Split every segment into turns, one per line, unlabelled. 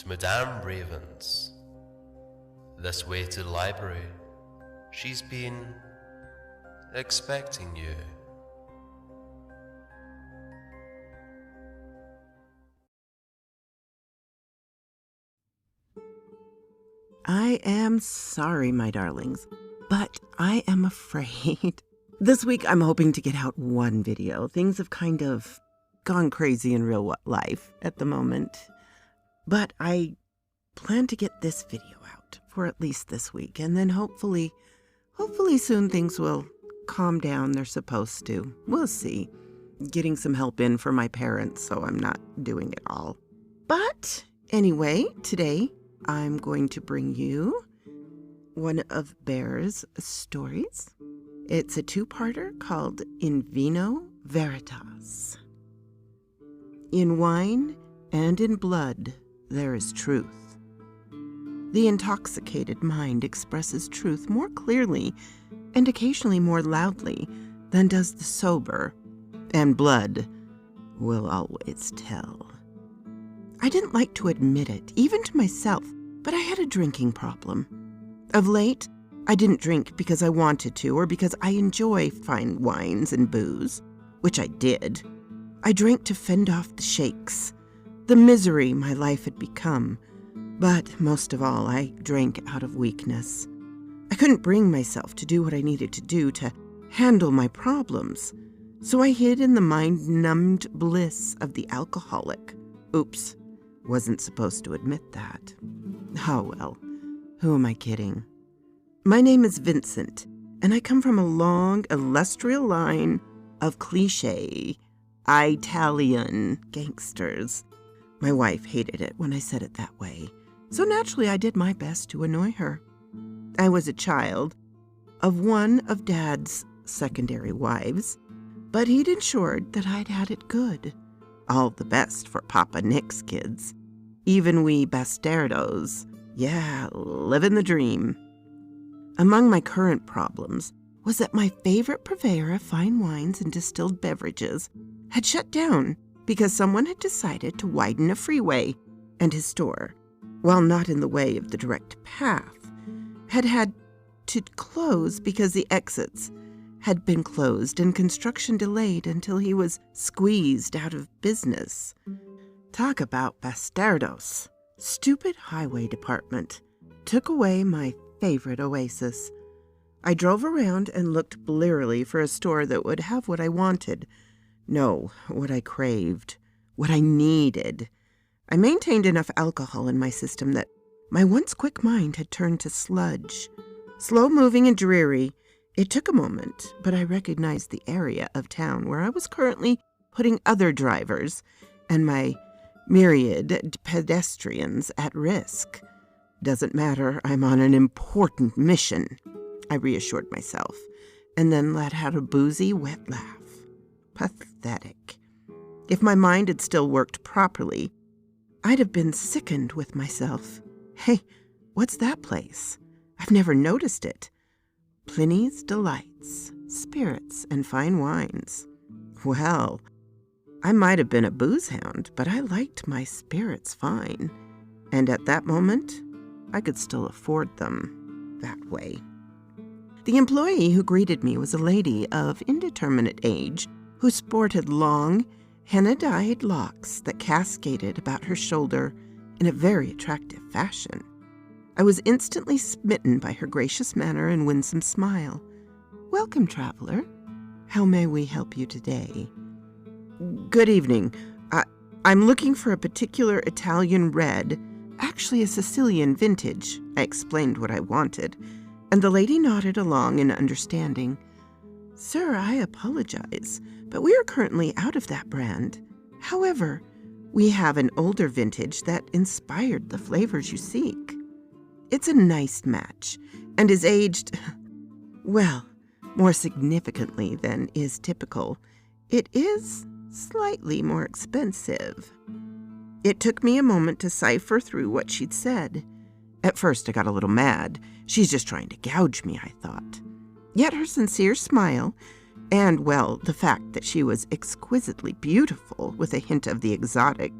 to Madame Raven's. This way to the library. She's been expecting you.
I am sorry, my darlings, but I am afraid. This week I'm hoping to get out one video. Things have kind of gone crazy in real life at the moment. But I plan to get this video out for at least this week, and then hopefully soon things will calm down. They're supposed to. We'll see. Getting some help in for my parents, so I'm not doing it all. But anyway, today I'm going to bring you one of Bear's stories. It's a two-parter called In Vino, Veritas. In wine and in blood there is truth. The intoxicated mind expresses truth more clearly and occasionally more loudly than does the sober, and blood will always tell. I didn't like to admit it, even to myself, but I had a drinking problem. Of late, I didn't drink because I wanted to or because I enjoy fine wines and booze, which I did. I drank to fend off the shakes, the misery my life had become. But most of all, I drank out of weakness. I couldn't bring myself to do what I needed to do to handle my problems, so I hid in the mind-numbed bliss of the alcoholic. Oops, wasn't supposed to admit that. Oh well, who am I kidding? My name is Vincent, and I come from a long, illustrious line of cliché Italian gangsters. My wife hated it when I said it that way, so naturally I did my best to annoy her. I was a child of one of Dad's secondary wives, but he'd ensured that I'd had it good. All the best for Papa Nick's kids. Even we bastardos. Yeah, living the dream. Among my current problems was that my favorite purveyor of fine wines and distilled beverages had shut down because someone had decided to widen a freeway, and his store, while not in the way of the direct path, had to close because the exits had been closed and construction delayed until he was squeezed out of business. Talk about bastardos. Stupid highway department took away my favorite oasis. I drove around and looked blearily for a store that would have what I wanted. No, what I craved, what I needed. I maintained enough alcohol in my system that my once quick mind had turned to sludge. Slow-moving and dreary, it took a moment, but I recognized the area of town where I was currently putting other drivers and my myriad pedestrians at risk. Doesn't matter, I'm on an important mission, I reassured myself, and then let out a boozy, wet laugh. Pathetic. If my mind had still worked properly, I'd have been sickened with myself. Hey, what's that place? I've never noticed it. Pliny's Delights, Spirits, and Fine Wines. Well, I might have been a booze hound, but I liked my spirits fine. And at that moment, I could still afford them that way. The employee who greeted me was a lady of indeterminate age who sported long, henna-dyed locks that cascaded about her shoulder in a very attractive fashion. I was instantly smitten by her gracious manner and winsome smile. "Welcome, traveler. How may we help you today?" "Good evening. I'm looking for a particular Italian red, actually a Sicilian vintage." I explained what I wanted, and the lady nodded along in understanding. "Sir, I apologize, but we are currently out of that brand. However, we have an older vintage that inspired the flavors you seek. It's a nice match, and is aged, well, more significantly than is typical. It is slightly more expensive." It took me a moment to cipher through what she'd said. At first I got a little mad. She's just trying to gouge me, I thought. Yet her sincere smile, and, well, the fact that she was exquisitely beautiful with a hint of the exotic,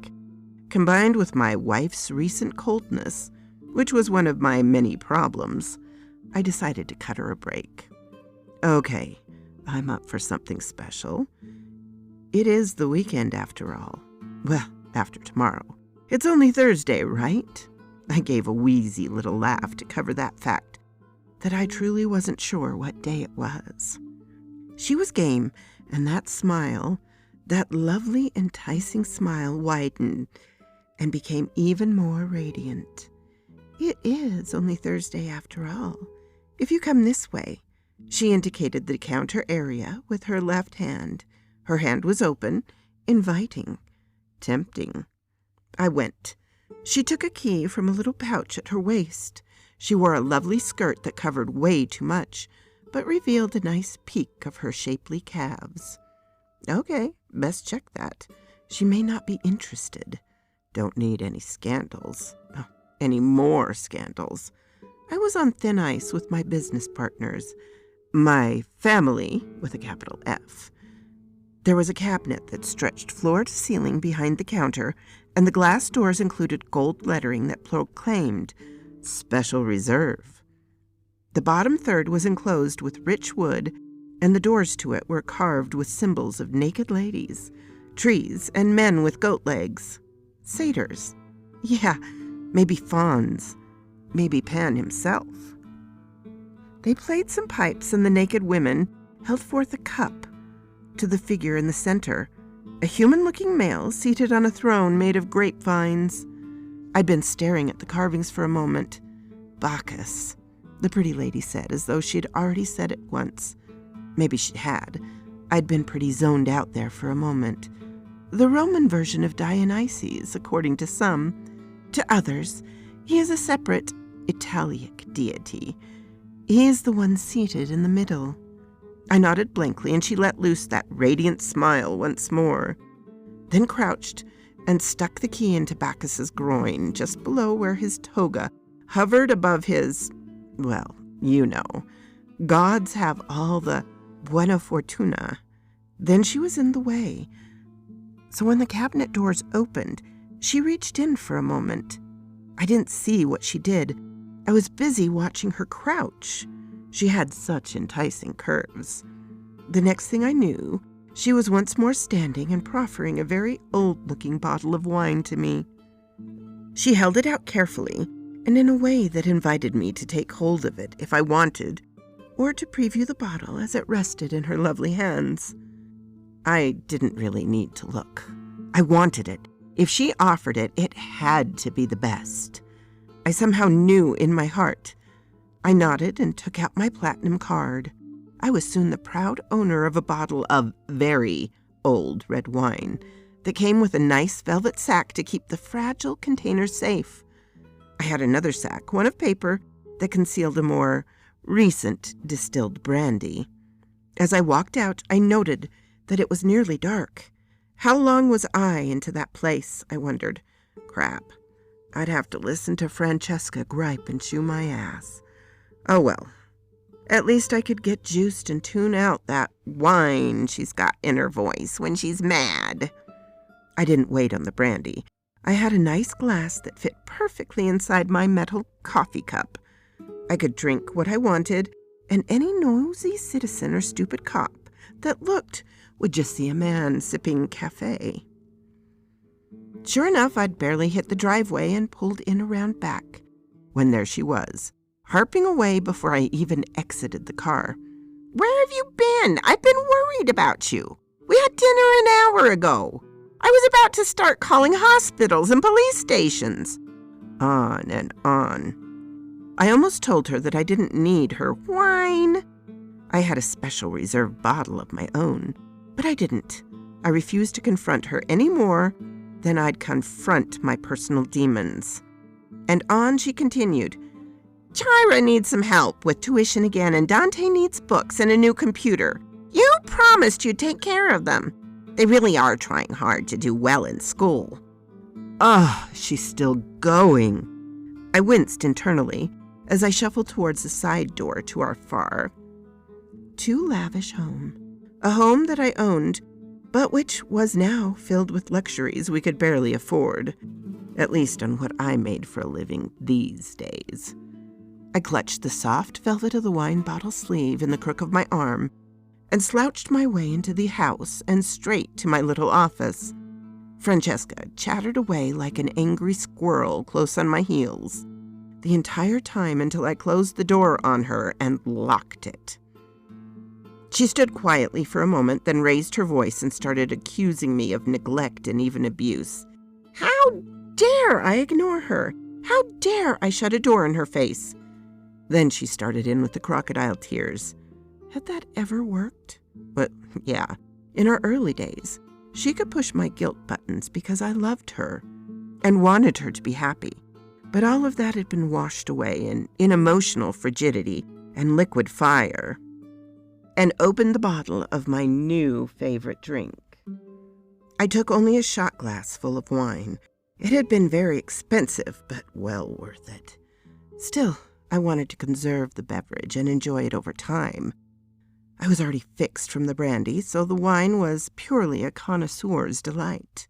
combined with my wife's recent coldness, which was one of my many problems, I decided to cut her a break. Okay, I'm up for something special. It is the weekend after all. Well, after tomorrow. It's only Thursday, right? I gave a wheezy little laugh to cover that fact that I truly wasn't sure what day it was. She was game, and that smile, that lovely, enticing smile, widened and became even more radiant. It is only Thursday after all. If you come this way, she indicated the counter area with her left hand. Her hand was open, inviting, tempting. I went. She took a key from a little pouch at her waist. She wore a lovely skirt that covered way too much, but revealed a nice peek of her shapely calves. Okay, best check that. She may not be interested. Don't need any scandals. Oh, any more scandals. I was on thin ice with my business partners. My family, with a capital F. There was a cabinet that stretched floor to ceiling behind the counter, and the glass doors included gold lettering that proclaimed Special Reserve. The bottom third was enclosed with rich wood, and the doors to it were carved with symbols of naked ladies, trees, and men with goat legs. Satyrs. Yeah, maybe fauns. Maybe Pan himself. They played some pipes, and the naked women held forth a cup to the figure in the center, a human-looking male seated on a throne made of grapevines. I'd been staring at the carvings for a moment. Bacchus, the pretty lady said, as though she'd already said it once. Maybe she had. I'd been pretty zoned out there for a moment. The Roman version of Dionysus, according to some. To others, he is a separate Italic deity. He is the one seated in the middle. I nodded blankly, and she let loose that radiant smile once more, then crouched and stuck the key into Bacchus's groin, just below where his toga hovered above his, well, you know. Gods have all the buona fortuna. Then she was in the way. So when the cabinet doors opened, she reached in for a moment. I didn't see what she did. I was busy watching her crouch. She had such enticing curves. The next thing I knew, she was once more standing and proffering a very old-looking bottle of wine to me. She held it out carefully and in a way that invited me to take hold of it if I wanted, or to preview the bottle as it rested in her lovely hands. I didn't really need to look. I wanted it. If she offered it, it had to be the best. I somehow knew in my heart. I nodded and took out my platinum card. I was soon the proud owner of a bottle of very old red wine that came with a nice velvet sack to keep the fragile container safe. I had another sack, one of paper, that concealed a more recent distilled brandy. As I walked out, I noted that it was nearly dark. How long was I into that place, I wondered. Crap. I'd have to listen to Francesca gripe and chew my ass. Oh well. At least I could get juiced and tune out that whine she's got in her voice when she's mad. I didn't wait on the brandy. I had a nice glass that fit perfectly inside my metal coffee cup. I could drink what I wanted, and any nosy citizen or stupid cop that looked would just see a man sipping cafe. Sure enough, I'd barely hit the driveway and pulled in around back, when there she was, harping away before I even exited the car. Where have you been? I've been worried about you. We had dinner an hour ago. I was about to start calling hospitals and police stations. On and on. I almost told her that I didn't need her wine. I had a special reserve bottle of my own, but I didn't. I refused to confront her any more than I'd confront my personal demons. And on she continued. Tyra needs some help with tuition again, and Dante needs books and a new computer. You promised you'd take care of them. They really are trying hard to do well in school. Ah, she's still going. I winced internally as I shuffled towards the side door to our far, too lavish home. A home that I owned but which was now filled with luxuries we could barely afford, at least on what I made for a living these days. I clutched the soft velvet of the wine bottle sleeve in the crook of my arm and slouched my way into the house and straight to my little office. Francesca chattered away like an angry squirrel close on my heels the entire time until I closed the door on her and locked it. She stood quietly for a moment, then raised her voice and started accusing me of neglect and even abuse. How dare I ignore her? How dare I shut a door in her face? Then she started in with the crocodile tears. Had that ever worked? But yeah, in our early days, she could push my guilt buttons because I loved her and wanted her to be happy. But all of that had been washed away in emotional frigidity and liquid fire, and opened the bottle of my new favorite drink. I took only a shot glass full of wine. It had been very expensive, but well worth it. Still, I wanted to conserve the beverage and enjoy it over time. I was already fixed from the brandy, so the wine was purely a connoisseur's delight.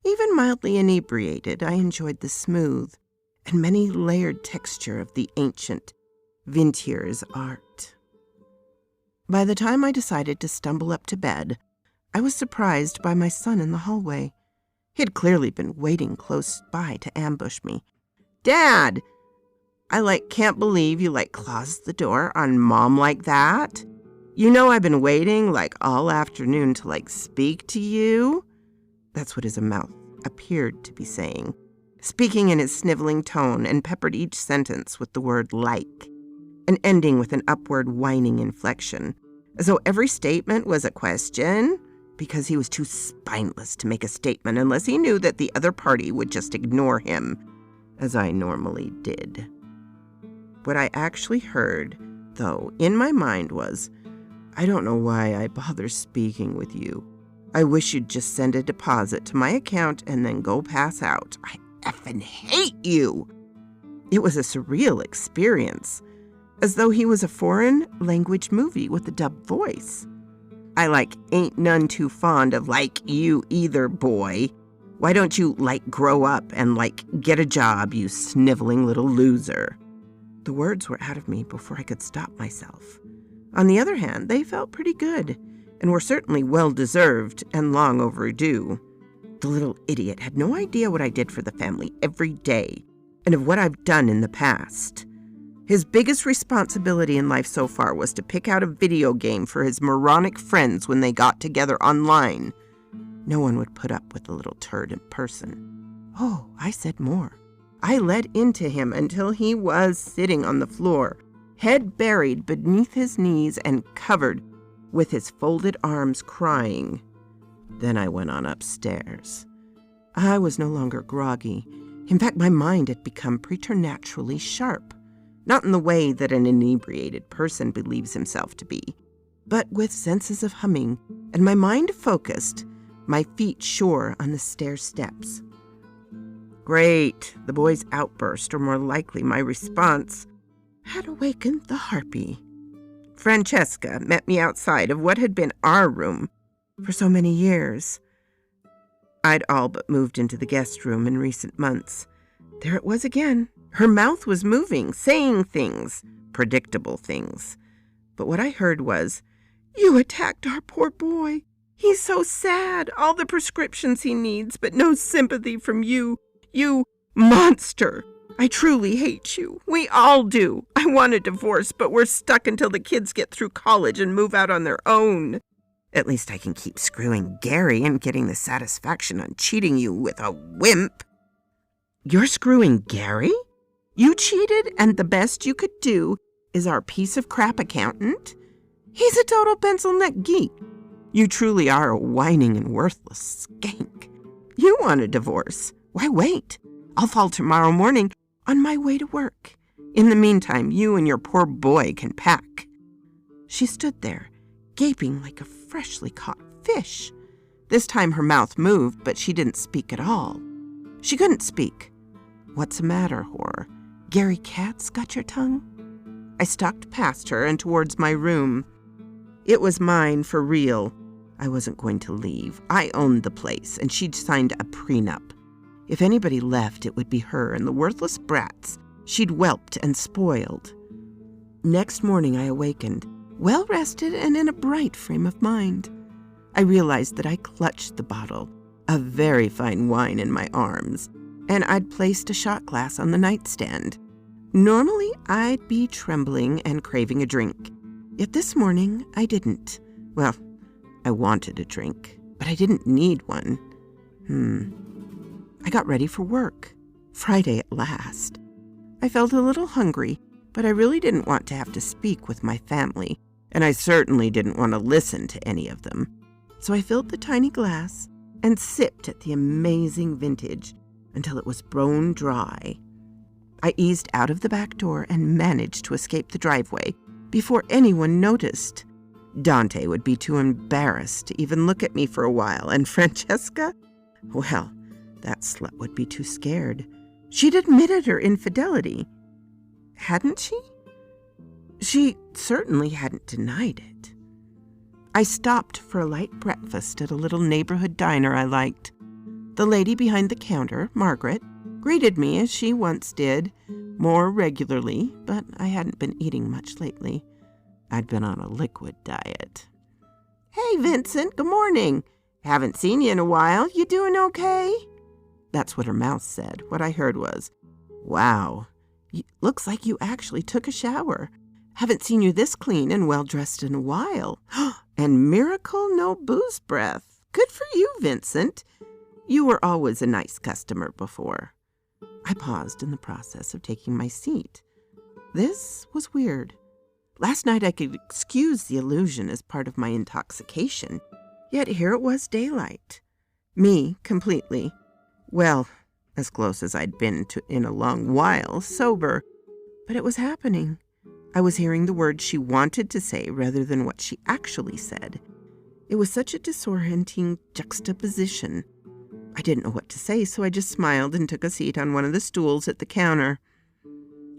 Even mildly inebriated, I enjoyed the smooth and many-layered texture of the ancient Vintier's art. By the time I decided to stumble up to bed, I was surprised by my son in the hallway. He had clearly been waiting close by to ambush me. Dad! I can't believe you closed the door on Mom like that. You know I've been waiting all afternoon to speak to you? That's what his mouth appeared to be saying, speaking in his sniveling tone, and peppered each sentence with the word like, and ending with an upward whining inflection, as though every statement was a question, because he was too spineless to make a statement unless he knew that the other party would just ignore him, as I normally did. What I actually heard, though, in my mind was, I don't know why I bother speaking with you. I wish you'd just send a deposit to my account and then go pass out. I effing hate you! It was a surreal experience, as though he was a foreign language movie with a dubbed voice. I ain't none too fond of you either, boy. Why don't you grow up and get a job, you sniveling little loser? The words were out of me before I could stop myself. On the other hand, they felt pretty good, and were certainly well-deserved and long overdue. The little idiot had no idea what I did for the family every day, and of what I've done in the past. His biggest responsibility in life so far was to pick out a video game for his moronic friends when they got together online. No one would put up with the little turd in person. Oh, I said more. I led into him until he was sitting on the floor, head buried beneath his knees and covered with his folded arms, crying. Then I went on upstairs. I was no longer groggy. In fact, my mind had become preternaturally sharp. Not in the way that an inebriated person believes himself to be, but with senses of humming, and my mind focused, my feet sure on the stair steps. Great, the boy's outburst, or more likely my response, had awakened the harpy. Francesca met me outside of what had been our room for so many years. I'd all but moved into the guest room in recent months. There it was again. Her mouth was moving, saying things, predictable things. But what I heard was, "You attacked our poor boy. He's so sad. All the prescriptions he needs, but no sympathy from you. You monster. I truly hate you. We all do. I want a divorce, but we're stuck until the kids get through college and move out on their own. At least I can keep screwing Gary and getting the satisfaction on cheating you with a wimp." You're screwing Gary? You cheated, and the best you could do is our piece of crap accountant? He's a total pencil-neck geek. You truly are a whining and worthless skank. You want a divorce. Why wait? I'll fall tomorrow morning on my way to work. In the meantime, you and your poor boy can pack. She stood there, gaping like a freshly caught fish. This time her mouth moved, but she didn't speak at all. She couldn't speak. What's the matter, whore? Gary Katz got your tongue? I stalked past her and towards my room. It was mine for real. I wasn't going to leave. I owned the place, and she'd signed a prenup. If anybody left, it would be her and the worthless brats she'd whelped and spoiled. Next morning I awakened, well-rested and in a bright frame of mind. I realized that I clutched the bottle, a very fine wine, in my arms, and I'd placed a shot glass on the nightstand. Normally, I'd be trembling and craving a drink. Yet this morning, I didn't. Well, I wanted a drink, but I didn't need one. I got ready for work. Friday at last. I felt a little hungry, but I really didn't want to have to speak with my family, and I certainly didn't want to listen to any of them. So I filled the tiny glass and sipped at the amazing vintage until it was bone dry. I eased out of the back door and managed to escape the driveway before anyone noticed. Dante would be too embarrassed to even look at me for a while, and Francesca, well, that slut would be too scared. She'd admitted her infidelity. Hadn't she? She certainly hadn't denied it. I stopped for a light breakfast at a little neighborhood diner I liked. The lady behind the counter, Margaret, greeted me as she once did, more regularly, but I hadn't been eating much lately. I'd been on a liquid diet. "Hey, Vincent, good morning. Haven't seen you in a while. You doing okay?" That's what her mouth said. What I heard was, "Wow, looks like you actually took a shower. Haven't seen you this clean and well-dressed in a while. And miracle, no booze breath. Good for you, Vincent. You were always a nice customer before." I paused in the process of taking my seat. This was weird. Last night I could excuse the illusion as part of my intoxication, yet here it was daylight. Me, completely, well, as close as I'd been to in a long while, sober. But it was happening. I was hearing the words she wanted to say rather than what she actually said. It was such a disorienting juxtaposition. I didn't know what to say, so I just smiled and took a seat on one of the stools at the counter.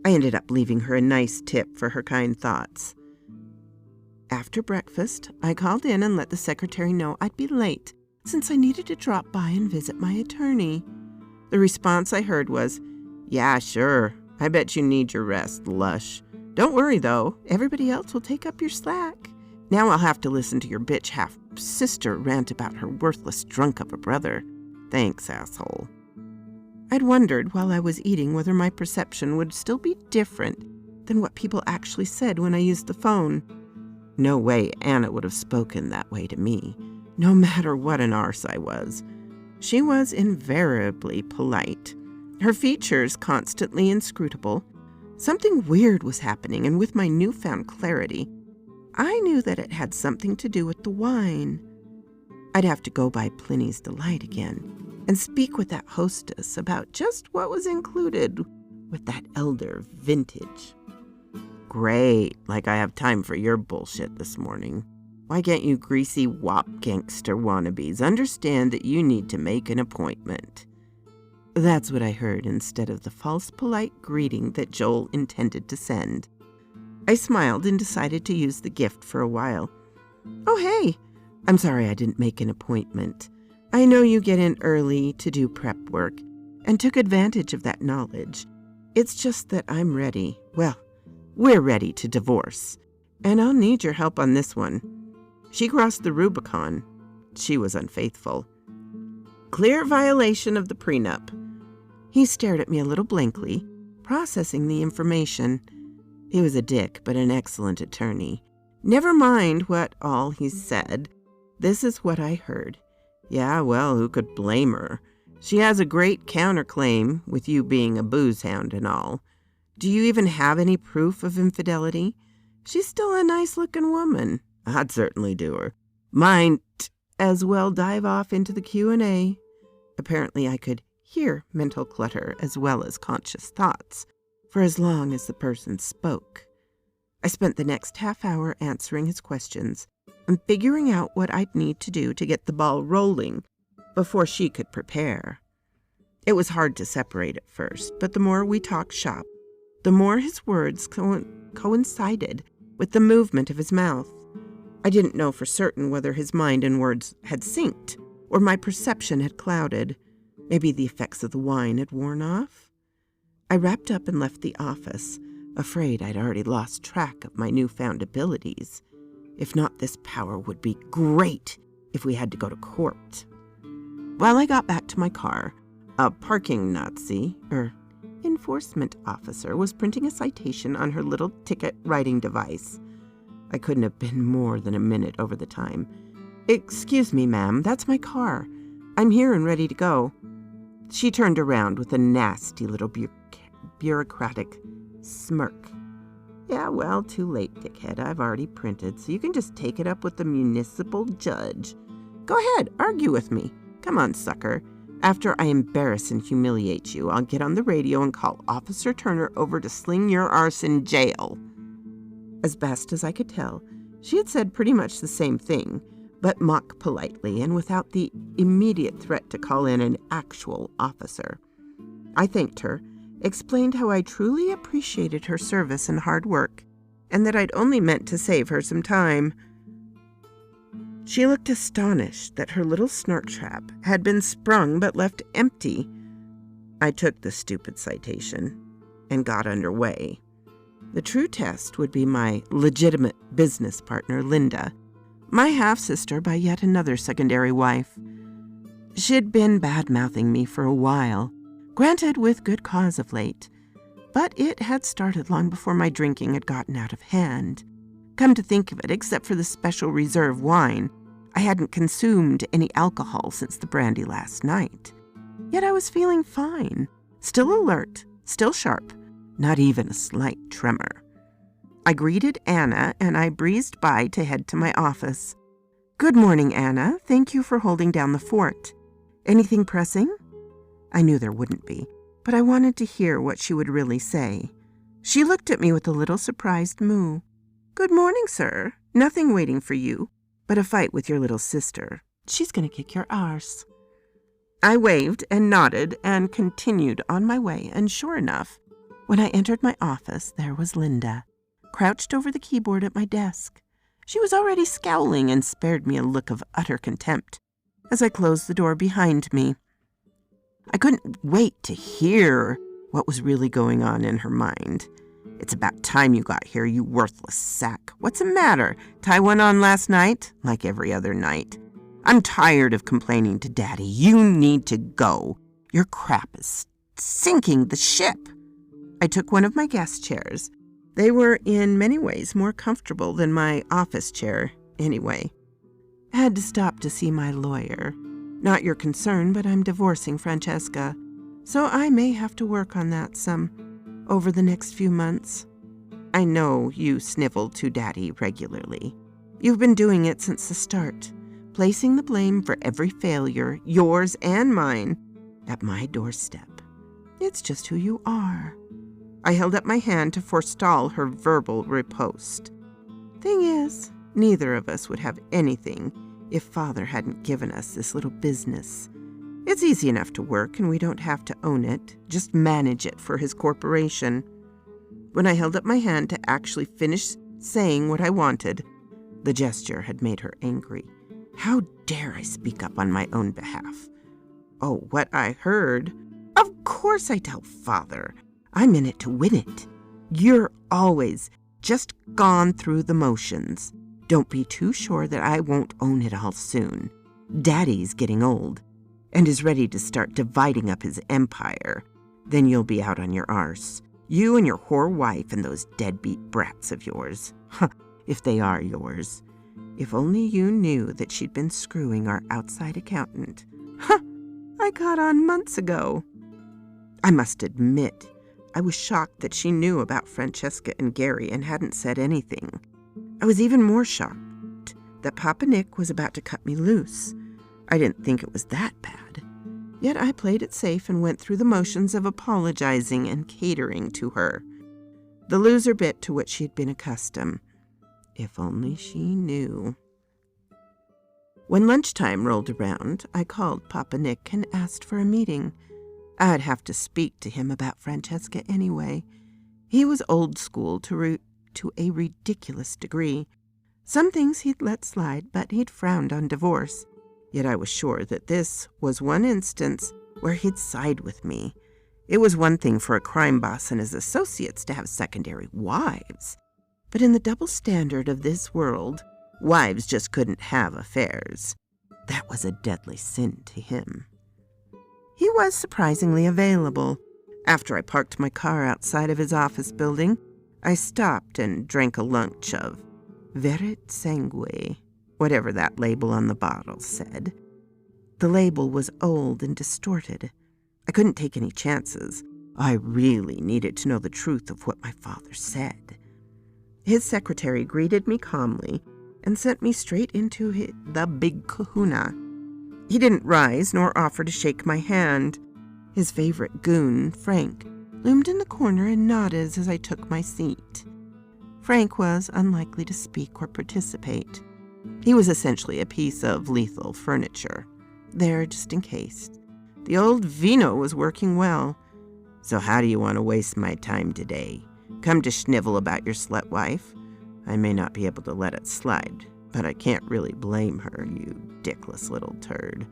I ended up leaving her a nice tip for her kind thoughts. After breakfast, I called in and let the secretary know I'd be late, since I needed to drop by and visit my attorney. The response I heard was, "Yeah, sure. I bet you need your rest, lush. Don't worry, though. Everybody else will take up your slack. Now I'll have to listen to your bitch half-sister rant about her worthless drunk of a brother. Thanks, asshole." I'd wondered while I was eating whether my perception would still be different than what people actually said when I used the phone. No way Anna would have spoken that way to me, no matter what an arse I was. She was invariably polite, her features constantly inscrutable. Something weird was happening, and with my newfound clarity, I knew that it had something to do with the wine. I'd have to go by Pliny's Delight again and speak with that hostess about just what was included with that elder vintage. Great, like I have time for your bullshit this morning. Why can't you greasy wop gangster wannabes understand that you need to make an appointment? That's what I heard instead of the false polite greeting that Joel intended to send. I smiled and decided to use the gift for a while. "Oh, hey, I'm sorry I didn't make an appointment. I know you get in early to do prep work and took advantage of that knowledge. It's just that I'm ready. Well, we're ready to divorce, and I'll need your help on this one." She crossed the Rubicon. She was unfaithful. Clear violation of the prenup. He stared at me a little blankly, processing the information. He was a dick, but an excellent attorney. Never mind what all he said. This is what I heard. Yeah, well, who could blame her? She has a great counterclaim, with you being a booze hound and all. Do you even have any proof of infidelity? She's still a nice-looking woman. I'd certainly do her. Might as well dive off into the Q&A. Apparently I could hear mental clutter as well as conscious thoughts, for as long as the person spoke. I spent the next half hour answering his questions and figuring out what I'd need to do to get the ball rolling before she could prepare. It was hard to separate at first, but the more we talked shop, the more his words coincided with the movement of his mouth. I didn't know for certain whether his mind and words had synced or my perception had clouded. Maybe the effects of the wine had worn off. I wrapped up and left the office, afraid I'd already lost track of my newfound abilities. If not, this power would be great if we had to go to court. While I got back to my car, a parking enforcement officer was printing a citation on her little ticket writing device. I couldn't have been more than a minute over the time. "Excuse me, ma'am, that's my car. I'm here and ready to go." She turned around with a nasty little bureaucratic smirk. "Yeah, well, too late, dickhead. I've already printed, so you can just take it up with the municipal judge. Go ahead, argue with me. Come on, sucker. After I embarrass and humiliate you, I'll get on the radio and call Officer Turner over to sling your arse in jail." As best as I could tell, she had said pretty much the same thing, but mock politely and without the immediate threat to call in an actual officer. I thanked her, explained how I truly appreciated her service and hard work, and that I'd only meant to save her some time. She looked astonished that her little snark trap had been sprung but left empty. I took the stupid citation and got underway. The true test would be my legitimate business partner, Linda, my half-sister by yet another secondary wife. She'd been bad-mouthing me for a while, granted with good cause of late, but it had started long before my drinking had gotten out of hand. Come to think of it, except for the special reserve wine, I hadn't consumed any alcohol since the brandy last night. Yet I was feeling fine, still alert, still sharp, not even a slight tremor. I greeted Anna, and I breezed by to head to my office. "Good morning, Anna. Thank you for holding down the fort. Anything pressing?" I knew there wouldn't be, but I wanted to hear what she would really say. She looked at me with a little surprised moo. "Good morning, sir. Nothing waiting for you, but a fight with your little sister. She's going to kick your arse." I waved and nodded and continued on my way, and sure enough, when I entered my office, there was Linda, crouched over the keyboard at my desk. She was already scowling and spared me a look of utter contempt as I closed the door behind me. I couldn't wait to hear what was really going on in her mind. "It's about time you got here, you worthless sack. What's the matter? Tie one on last night? Like every other night. I'm tired of complaining to Daddy. You need to go. Your crap is sinking the ship." I took one of my guest chairs. They were in many ways more comfortable than my office chair, anyway. I had to stop to see my lawyer. Not your concern, but I'm divorcing Francesca, so I may have to work on that some over the next few months. I know you snivel to Daddy regularly. You've been doing it since the start, placing the blame for every failure, yours and mine, at my doorstep. It's just who you are. I held up my hand to forestall her verbal riposte. Thing is, neither of us would have anything if Father hadn't given us this little business. It's easy enough to work, and we don't have to own it, just manage it for his corporation. When I held up my hand to actually finish saying what I wanted, the gesture had made her angry. How dare I speak up on my own behalf? Oh, what I heard. Of course I tell Father. I'm in it to win it. You're always just gone through the motions. Don't be too sure that I won't own it all soon. Daddy's getting old and is ready to start dividing up his empire. Then you'll be out on your arse. You and your whore wife and those deadbeat brats of yours. If they are yours. If only you knew that she'd been screwing our outside accountant. I caught on months ago. I must admit, I was shocked that she knew about Francesca and Gary and hadn't said anything. I was even more shocked that Papa Nick was about to cut me loose. I didn't think it was that bad. Yet I played it safe and went through the motions of apologizing and catering to her. The loser bit to which she had been accustomed. If only she knew. When lunchtime rolled around, I called Papa Nick and asked for a meeting. I'd have to speak to him about Francesca anyway. He was old school to a ridiculous degree, Some things he'd let slide, but he'd frowned on divorce. Yet I was sure that this was one instance where he'd side with me. It was one thing for a crime boss and his associates to have secondary wives. But in the double standard of this world, wives just couldn't have affairs. That was a deadly sin to him. He was surprisingly available. After I parked my car outside of his office building, I stopped and drank a lunch of veritas, whatever that label on the bottle said. The label was old and distorted. I couldn't take any chances. I really needed to know the truth of what my father said. His secretary greeted me calmly and sent me straight into the big kahuna. He didn't rise nor offer to shake my hand. His favorite goon, Frank, loomed in the corner and nodded as I took my seat. Frank was unlikely to speak or participate. He was essentially a piece of lethal furniture, there just in case. The old vino was working well. So how do you want to waste my time today? Come to schnivel about your slut wife? I may not be able to let it slide, but I can't really blame her, you dickless little turd.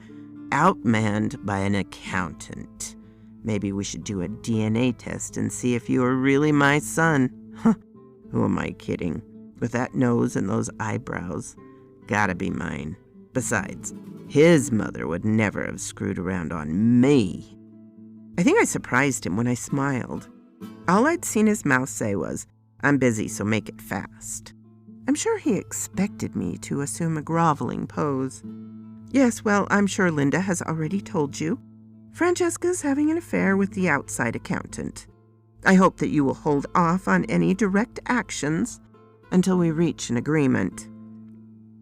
Outmanned by an accountant. Maybe we should do a DNA test and see if you are really my son. Huh, who am I kidding? With that nose and those eyebrows. Gotta be mine. Besides, his mother would never have screwed around on me. I think I surprised him when I smiled. All I'd seen his mouth say was, "I'm busy, so make it fast." I'm sure he expected me to assume a groveling pose. Yes, well, I'm sure Linda has already told you. Francesca's having an affair with the outside accountant. I hope that you will hold off on any direct actions until we reach an agreement.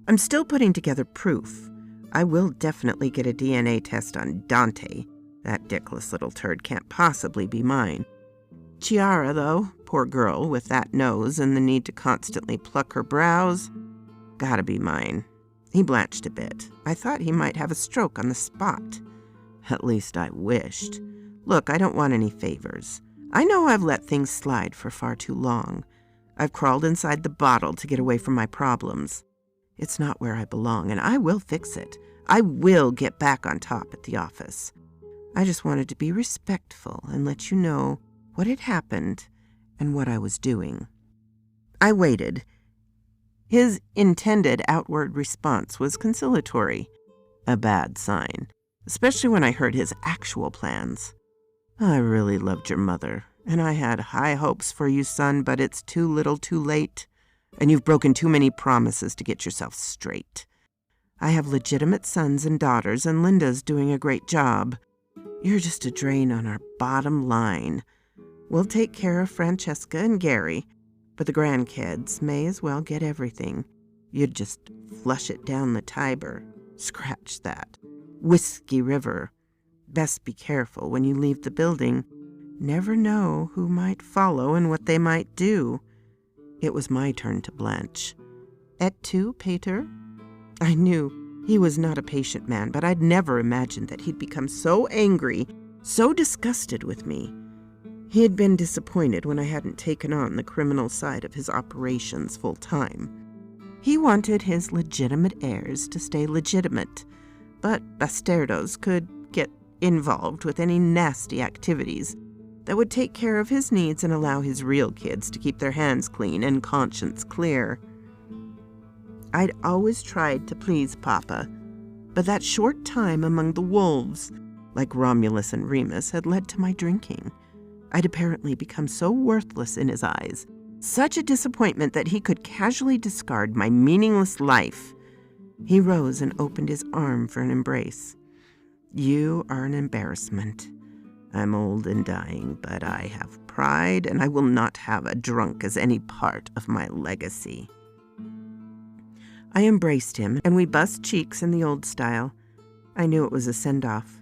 I'm still putting together proof. I will definitely get a DNA test on Dante. That dickless little turd can't possibly be mine. Chiara, though, poor girl with that nose and the need to constantly pluck her brows, gotta be mine. He blanched a bit. I thought he might have a stroke on the spot. At least I wished. Look, I don't want any favors. I know I've let things slide for far too long. I've crawled inside the bottle to get away from my problems. It's not where I belong, and I will fix it. I will get back on top at the office. I just wanted to be respectful and let you know what had happened and what I was doing. I waited. His intended outward response was conciliatory, a bad sign, especially when I heard his actual plans. I really loved your mother, and I had high hopes for you, son, but it's too little too late, and you've broken too many promises to get yourself straight. I have legitimate sons and daughters, and Linda's doing a great job. You're just a drain on our bottom line. We'll take care of Francesca and Gary, but the grandkids may as well get everything. You'd just flush it down the Tiber. Scratch that. Whiskey River. Best be careful when you leave the building. Never know who might follow and what they might do. It was my turn to blanch. Et tu, Pater? I knew he was not a patient man, but I'd never imagined that he'd become so angry, so disgusted with me. He had been disappointed when I hadn't taken on the criminal side of his operations full time. He wanted his legitimate heirs to stay legitimate, but bastardos could get involved with any nasty activities that would take care of his needs and allow his real kids to keep their hands clean and conscience clear. I'd always tried to please Papa, but that short time among the wolves, like Romulus and Remus, had led to my drinking. I'd apparently become so worthless in his eyes, such a disappointment that he could casually discard my meaningless life. He rose and opened his arm for an embrace. You are an embarrassment. I'm old and dying, but I have pride, and I will not have a drunk as any part of my legacy. I embraced him, and we bussed cheeks in the old style. I knew it was a send-off.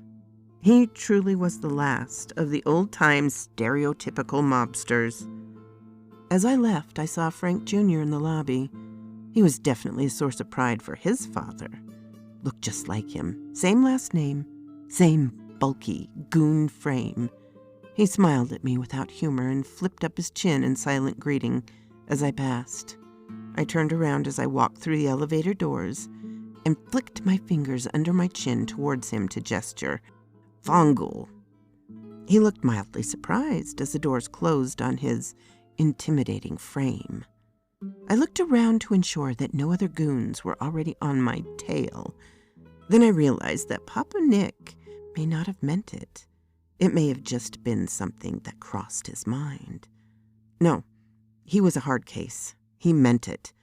He truly was the last of the old-time stereotypical mobsters. As I left, I saw Frank Jr. in the lobby. He was definitely a source of pride for his father. Looked just like him. Same last name. Same bulky, goon frame. He smiled at me without humor and flipped up his chin in silent greeting as I passed. I turned around as I walked through the elevator doors and flicked my fingers under my chin towards him to gesture, "Vongul." He looked mildly surprised as the doors closed on his intimidating frame. I looked around to ensure that no other goons were already on my tail. Then I realized that Papa Nick may not have meant it. It may have just been something that crossed his mind. No, he was a hard case. He meant it.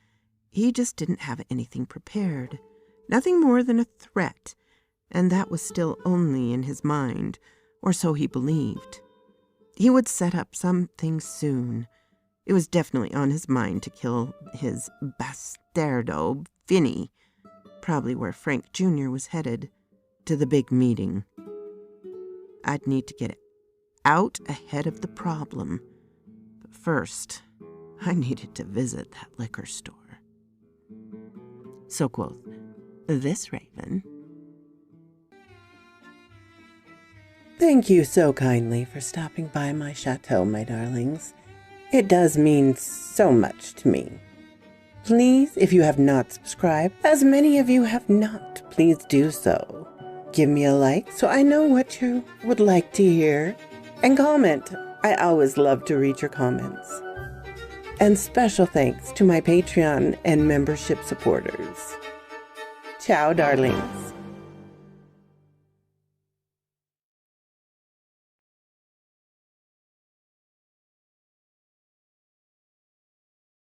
He just didn't have anything prepared. Nothing more than a threat, and that was still only in his mind, or so he believed. He would set up something soon. It was definitely on his mind to kill his bastardo, Vinny, probably where Frank Jr. was headed, to the big meeting. I'd need to get out ahead of the problem. But first, I needed to visit that liquor store. So quoth this raven. Thank you so kindly for stopping by my chateau, my darlings. It does mean so much to me. Please, if you have not subscribed, as many of you have not, please do so. Give me a like so I know what you would like to hear. And comment. I always love to read your comments. And special thanks to my Patreon and membership supporters. Ciao, darlings.